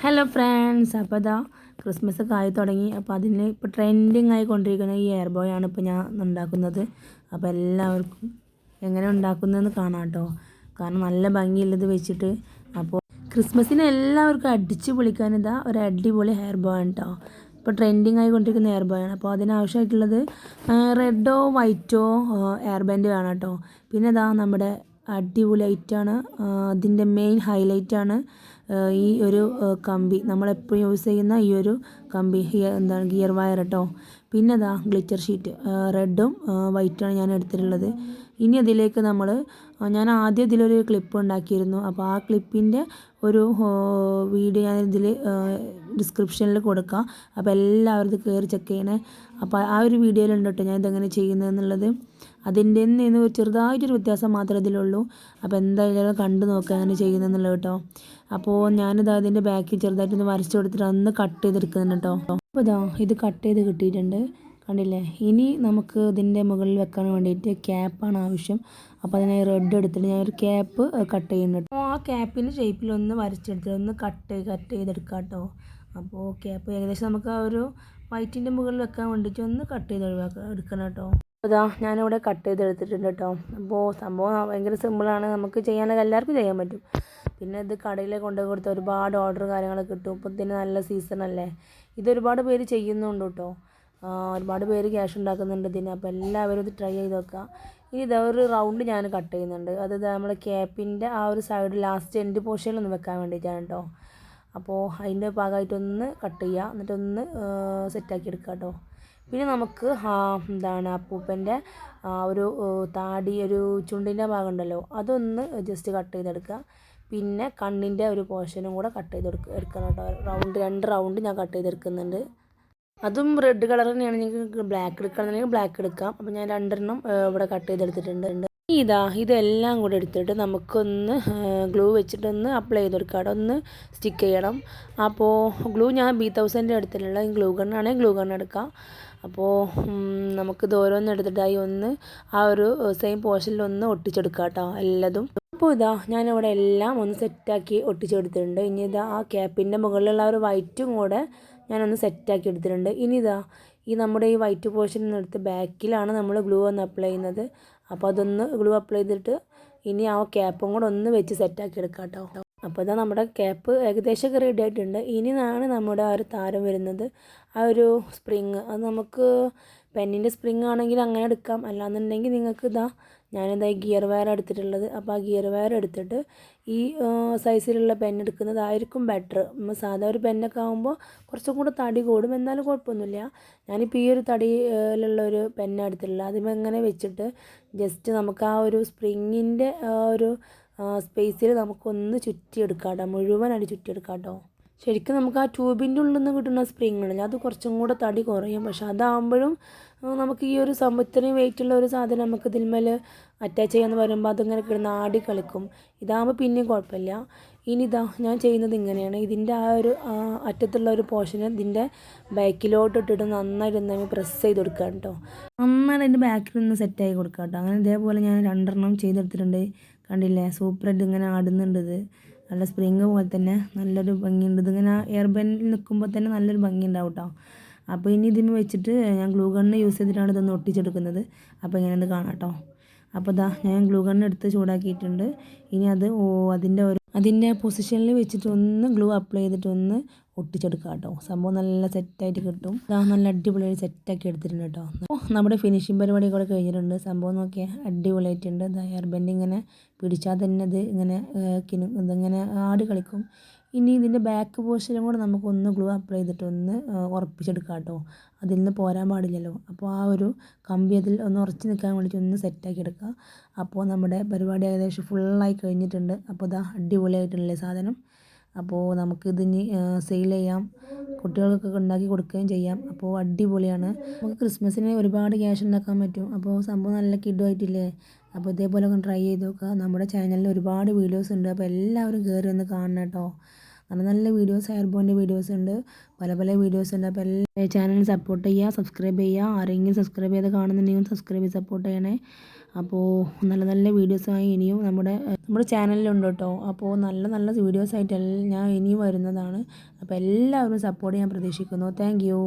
Hello friends, അപ്പോൾ ഇതാ Christmas ഒക്കെ ആയി തുടങ്ങി. അപ്പോൾ അതിന് ഇപ്പോൾ ട്രെൻഡിങ് ആയിക്കൊണ്ടിരിക്കുന്ന ഈ എയർ ബോയ് ആണ് ഇപ്പോൾ ഞാൻ ഉണ്ടാക്കുന്നത്. അപ്പോൾ എല്ലാവർക്കും എങ്ങനെ ഉണ്ടാക്കുന്നതെന്ന് കാണാം കേട്ടോ. കാരണം നല്ല ഭംഗിയുള്ളത് വെച്ചിട്ട്. അപ്പോൾ ക്രിസ്മസിന് എല്ലാവർക്കും അടിച്ച് പൊളിക്കാൻ ഇതാ ഒരു അടിപൊളി ഹെയർ ബോയ് ആണ് കേട്ടോ. ഇപ്പോൾ ട്രെൻഡിങ് ആയിക്കൊണ്ടിരിക്കുന്ന ഹെയർ ബോയ് ആണ്. അപ്പോൾ അതിനാവശ്യമായിട്ടുള്ളത് റെഡോ വൈറ്റോ ഹെയർ ബാൻഡ് വേണം കേട്ടോ. പിന്നെ ഇതാ നമ്മുടെ അടിപൊളി ഐറ്റാണ്, അതിൻ്റെ മെയിൻ ഹൈലൈറ്റാണ് ഈ ഒരു കമ്പി, നമ്മളെപ്പോഴും യൂസ് ചെയ്യുന്ന ഈ ഒരു കമ്പി, എന്താണ് ഗിയർ വയർ കേട്ടോ. പിന്നെ അതാ ഗ്ലിറ്റർ ഷീറ്റ് റെഡും വൈറ്റാണ് ഞാൻ എടുത്തിട്ടുള്ളത്. ഇനി അതിലേക്ക് ഞാൻ ആദ്യം ഇതിലൊരു ക്ലിപ്പ് ഉണ്ടാക്കിയിരുന്നു. അപ്പോൾ ആ ക്ലിപ്പിൻ്റെ ഒരു വീഡിയോ ഞാൻ ഇതിൽ ഡിസ്ക്രിപ്ഷനിൽ കൊടുക്കാം. അപ്പോൾ എല്ലാവരും ഇത് കയറി ചെക്ക് ചെയ്യണേ. അപ്പോൾ ആ ഒരു വീഡിയോയിലുണ്ട് കേട്ടോ ഞാൻ ഇതെങ്ങനെ ചെയ്യുന്നതെന്നുള്ളത്. അതിൻ്റെ നിന്ന് ചെറുതായിട്ടൊരു വ്യത്യാസം മാത്രമേ ഇതിലുള്ളൂ. അപ്പോൾ എന്തായാലും കണ്ടു നോക്കുക അങ്ങനെ ചെയ്യുന്നതെന്നുള്ളത് കേട്ടോ. അപ്പോൾ ഞാനിത് അതിൻ്റെ ബാക്കിൽ ചെറുതായിട്ടൊന്ന് വരച്ചു കൊടുത്തിട്ട് അന്ന് കട്ട് ചെയ്തെടുക്കുന്നുണ്ട് കേട്ടോ. അപ്പോൾ ഇതാ ഇത് കട്ട് ചെയ്ത് കിട്ടിയിട്ടുണ്ട്, കണ്ടില്ലേ. ഇനി നമുക്ക് ഇതിൻ്റെ മുകളിൽ വെക്കാൻ വേണ്ടിയിട്ട് ക്യാപ്പാണ് ആവശ്യം. അപ്പോൾ അതിനെ റെഡ് എടുത്തിട്ട് ഞാനൊരു ക്യാപ്പ് കട്ട് ചെയ്യുന്നുണ്ട്. അപ്പോൾ ആ ക്യാപ്പിൻ്റെ ഷേപ്പിലൊന്ന് വരച്ചെടുത്തിട്ട് ഒന്ന് കട്ട് ചെയ്തെടുക്കാം കേട്ടോ. അപ്പോൾ ക്യാപ്പ് ഏകദേശം നമുക്ക് ആ ഒരു വൈറ്റിൻ്റെ മുകളിൽ വെക്കാൻ വേണ്ടിയിട്ട് ഒന്ന് കട്ട് ചെയ്ത് എടുക്കണം കേട്ടോ. അപ്പോൾ ഇതാ ഞാനിവിടെ കട്ട് ചെയ്തെടുത്തിട്ടുണ്ട് കേട്ടോ. അപ്പോൾ സംഭവം ഭയങ്കര സിമ്പിളാണ്, നമുക്ക് ചെയ്യാനൊക്കെ എല്ലാവർക്കും ചെയ്യാൻ പറ്റും. പിന്നെ ഇത് കടയിൽ കൊണ്ടുപോയി കൊടുത്ത ഒരുപാട് ഓർഡർ കാര്യങ്ങളൊക്കെ കിട്ടും. ഇപ്പോൾ ഇതിന് നല്ല സീസണല്ലേ. ഇതൊരുപാട് പേര് ചെയ്യുന്നുണ്ട് കേട്ടോ. ഒരുപാട് പേര് ക്യാഷ് ഉണ്ടാക്കുന്നുണ്ട് ഇതിന്. അപ്പോൾ എല്ലാവരും ഇത് ട്രൈ ചെയ്ത് നോക്കുക. ഇനി ഇതാ ഒരു റൗണ്ട് ഞാൻ കട്ട് ചെയ്യുന്നുണ്ട്. അത് നമ്മുടെ ക്യാപ്പിൻ്റെ ആ ഒരു സൈഡ് ലാസ്റ്റ് എൻഡ് പോർഷനിലൊന്ന് വെക്കാൻ വേണ്ടിയിട്ടാണ് കേട്ടോ. അപ്പോൾ അതിൻ്റെ ഭാഗമായിട്ടൊന്ന് കട്ട് ചെയ്യുക, എന്നിട്ടൊന്ന് സെറ്റാക്കി എടുക്കുക കേട്ടോ. പിന്നെ നമുക്ക് എന്താണ് അപ്പൂപ്പൻ്റെ ഒരു താടി, ഒരു ചുണ്ടിൻ്റെ ഭാഗം ഉണ്ടല്ലോ, അതൊന്ന് ജസ്റ്റ് കട്ട് ചെയ്തെടുക്കുക. പിന്നെ കണ്ണിൻ്റെ ഒരു പോർഷനും കൂടെ കട്ട് എടുക്കണം കേട്ടോ. 2 റൗണ്ട് ഞാൻ കട്ട് ചെയ്തെടുക്കുന്നുണ്ട്. അതും റെഡ് കളർ തന്നെയാണ്. നിങ്ങൾക്ക് ബ്ലാക്ക് എടുക്കുകയാണെന്നുണ്ടെങ്കിൽ ബ്ലാക്ക് എടുക്കാം. അപ്പോൾ ഞാൻ 2 ഇവിടെ കട്ട് ചെയ്തെടുത്തിട്ടുണ്ട്. ഇതെല്ലാം കൂടെ എടുത്തിട്ട് നമുക്കൊന്ന് ഗ്ലൂ വെച്ചിട്ടൊന്ന് അപ്ലൈ ചെയ്ത് കൊടുക്കാം, ഒന്ന് സ്റ്റിക്ക് ചെയ്യണം. അപ്പോൾ ഗ്ലൂ ഞാൻ B1000 എടുത്തിട്ടുള്ള ഗ്ലൂ ഗണ്ണാണെങ്കിൽ ഗ്ലൂ ഗണ്ണ് എടുക്കാം. അപ്പോൾ നമുക്കിത് ഓരോന്ന് എടുത്തിട്ടായി ഒന്ന് ആ ഒരു സെയിം പോർഷനിലൊന്ന് ഒട്ടിച്ചെടുക്കാം കേട്ടോ എല്ലാതും. അപ്പോൾ ഞാനിവിടെ എല്ലാം ഒന്ന് സെറ്റാക്കി ഒട്ടിച്ചെടുത്തിട്ടുണ്ട്. ഇനി ആ ക്യാപ്പിൻ്റെ മുകളിലുള്ള ഒരു വൈറ്റും കൂടെ ഞാനൊന്ന് സെറ്റാക്കി എടുത്തിട്ടുണ്ട്. ഇനി ഈ നമ്മുടെ ഈ വൈറ്റ് പോർഷനിൽ നിന്ന് എടുത്ത് ബാക്കിലാണ് നമ്മൾ ഗ്ലൂ ഒന്ന് അപ്ലൈ ചെയ്യുന്നത്. അപ്പോൾ അതൊന്ന് ഗ്ലൂ അപ്ലൈ ചെയ്തിട്ട് ഇനി ആ ക്യാപ്പും കൂടെ ഒന്ന് വെച്ച് സെറ്റാക്കി എടുക്കാം കേട്ടോ. അപ്പോൾ നമ്മുടെ ക്യാപ്പ് ഏകദേശമൊക്കെ റെഡി ആയിട്ടുണ്ട്. ഇനിയാണ് നമ്മുടെ ആ ഒരു താരം വരുന്നത്, ആ ഒരു സ്പ്രിങ്. അത് നമുക്ക് പെന്നിൻ്റെ സ്പ്രിങ് ആണെങ്കിൽ അങ്ങനെ എടുക്കാം, അല്ലാന്നുണ്ടെങ്കിൽ നിങ്ങൾക്ക് ഞാനിതാ ഈ ഗിയർ വയർ എടുത്തിട്ടുള്ളത്. അപ്പോൾ ആ ഗിയർ വയർ എടുത്തിട്ട് ഈ സൈസിലുള്ള പെൻ എടുക്കുന്നതായിരിക്കും ബെറ്റർ. സാധാ ഒരു പെന്നൊക്കെ ആകുമ്പോൾ കുറച്ചും കൂടെ തടി കൂടും, എന്നാലും കുഴപ്പമൊന്നുമില്ല. ഞാനിപ്പോൾ ഈ ഒരു തടിയിലുള്ള ഒരു പെന്നാണ് എടുത്തിട്ടുള്ളത്. അതിങ്ങനെ വെച്ചിട്ട് ജസ്റ്റ് നമുക്ക് ആ ഒരു സ്പ്രിങ്ങിൻ്റെ ഒരു സ്പേസിൽ നമുക്കൊന്ന് ചുറ്റിയെടുക്കാം കേട്ടോ, മുഴുവനായിട്ട് ചുറ്റിയെടുക്കാം കേട്ടോ. ശരിക്കും നമുക്ക് ആ ട്യൂബിൻ്റെ ഉള്ളിൽ നിന്ന് കിട്ടുന്ന സ്പ്രിങ് ഉണ്ടല്ലോ, അത് കുറച്ചും കൂടെ തടി കുറയും. പക്ഷെ അതാകുമ്പോഴും നമുക്ക് ഈ ഒരു ഇത്രയും വെയിറ്റുള്ള ഒരു സാധനം നമുക്ക് ഇതിന്മേൽ അറ്റാച്ച് ചെയ്യാന്ന് പറയുമ്പോൾ അതിങ്ങനെ കിടന്ന് ആടി കളിക്കും. ഇതാകുമ്പോൾ പിന്നെയും കുഴപ്പമില്ല. ഇനി ഞാൻ ചെയ്യുന്നത് ഇങ്ങനെയാണ്. ഇതിൻ്റെ ആ ഒരു അറ്റത്തുള്ള ഒരു പോർഷന് ഇതിൻ്റെ ബാക്കിലോട്ട് ഇട്ടിട്ട് നന്നായിട്ട് പ്രസ് ചെയ്ത് കൊടുക്കുക കേട്ടോ. നന്നായിട്ട് അതിൻ്റെ ബാക്കിൽ നിന്ന് സെറ്റാക്കി കൊടുക്കുക കേട്ടോ. അങ്ങനെ ഇതേപോലെ ഞാൻ 2 ചെയ്തെടുത്തിട്ടുണ്ട്. കണ്ടില്ലേ, സൂപ്പറായിട്ട് ഇങ്ങനെ ആടുന്നുണ്ട്. ഇത് നല്ല സ്പ്രിങ് പോലെ തന്നെ നല്ലൊരു ഭംഗിയുണ്ട്. ഇതിങ്ങനെ എയർ ബാൻഡിൽ നിൽക്കുമ്പോൾ തന്നെ നല്ലൊരു ഭംഗി ഉണ്ടാവും കേട്ടോ. അപ്പോൾ ഇനി ഇതിന് വെച്ചിട്ട് ഞാൻ ഗ്ലൂ ഗണ്ണ് യൂസ് ചെയ്തിട്ടാണ് ഇതൊന്ന് ഒട്ടിച്ചെടുക്കുന്നത്. അപ്പോൾ ഇങ്ങനെ കാണാം കേട്ടോ. അപ്പോൾ ഞാൻ ഗ്ലൂ ഗണ്ണ് എടുത്ത് ചൂടാക്കിയിട്ടുണ്ട്. ഇനി അതിൻ്റെ പൊസിഷനിൽ വെച്ചിട്ട് ഒന്ന് ഗ്ലൂ അപ്ലൈ ചെയ്തിട്ട് ഒന്ന് ഒട്ടിച്ചെടുക്കുക കേട്ടോ. സംഭവം നല്ല സെറ്റായിട്ട് കിട്ടും. നല്ല അടിപൊളിയായി സെറ്റാക്കി എടുത്തിട്ടുണ്ട് കേട്ടോ. അപ്പോൾ നമ്മുടെ ഫിനിഷിങ് പരിപാടി കൂടെ കഴിഞ്ഞിട്ടുണ്ട്. സംഭവം നോക്കിയാൽ അടിപൊളിയായിട്ടുണ്ട്. ഹെയർ ബാൻഡ് ഇങ്ങനെ പിടിച്ചാൽ തന്നെ ഇതിങ്ങനെ ആടി കളിക്കും. ഇനി ഇതിൻ്റെ ബാക്ക് പോർഷനും കൂടെ നമുക്കൊന്ന് ഗ്ലൂ അപ്ലൈ ചെയ്തിട്ട് ഒന്ന് ഉറപ്പിച്ചെടുക്കാം കേട്ടോ. അതിൽ നിന്ന് പോരാൻ പാടില്ലല്ലോ. അപ്പോൾ ആ ഒരു കമ്പി അതിൽ ഒന്ന് ഉറച്ച് നിൽക്കാൻ വേണ്ടിയിട്ട് ഒന്ന് സെറ്റാക്കി എടുക്കുക. അപ്പോൾ നമ്മുടെ പരിപാടി ഏകദേശം ഫുള്ളായി കഴിഞ്ഞിട്ടുണ്ട്. അപ്പോൾ അടിപൊളിയായിട്ടുള്ള സാധനം. അപ്പോൾ നമുക്കിതിന് സെയിൽ ചെയ്യാം, കുട്ടികൾക്കൊക്കെ ഉണ്ടാക്കി കൊടുക്കുകയും ചെയ്യാം. അപ്പോൾ അടിപൊളിയാണ്. നമുക്ക് ക്രിസ്മസിന് ഒരുപാട് ക്യാഷ് ഉണ്ടാക്കാൻ പറ്റും. അപ്പോൾ സംഭവം നല്ല കിഡുമായിട്ടില്ലേ. അപ്പോൾ ഇതേപോലെ ഒന്ന് ട്രൈ ചെയ്ത് നോക്കുക. നമ്മുടെ ചാനലിൽ ഒരുപാട് വീഡിയോസ് ഉണ്ട്. അപ്പോൾ എല്ലാവരും കയറി ഒന്ന് കാണണം കേട്ടോ. നല്ല നല്ല വീഡിയോസ് ഹെയർ ബോൻ്റെ വീഡിയോസ് ഉണ്ട്, പല പല വീഡിയോസ് ഉണ്ട്. അപ്പോൾ എല്ലാ ചാനൽ സപ്പോർട്ട് ചെയ്യുക, സബ്സ്ക്രൈബ് ചെയ്യുക. ആരെങ്കിലും സബ്സ്ക്രൈബ് ചെയ്ത് കാണുന്നുണ്ടെങ്കിൽ സബ്സ്ക്രൈബ് ചെയ്ത് സപ്പോർട്ട് ചെയ്യണേ. അപ്പോൾ നല്ല നല്ല വീഡിയോസായി ഇനിയും നമ്മുടെ ചാനലിലുണ്ട് കേട്ടോ. അപ്പോൾ നല്ല നല്ല വീഡിയോസായിട്ട് ഞാൻ ഇനിയും വരുന്നതാണ്. അപ്പോൾ എല്ലാവരും സപ്പോർട്ട് ചെയ്യാൻ പ്രതീക്ഷിക്കുന്നു. Thank you.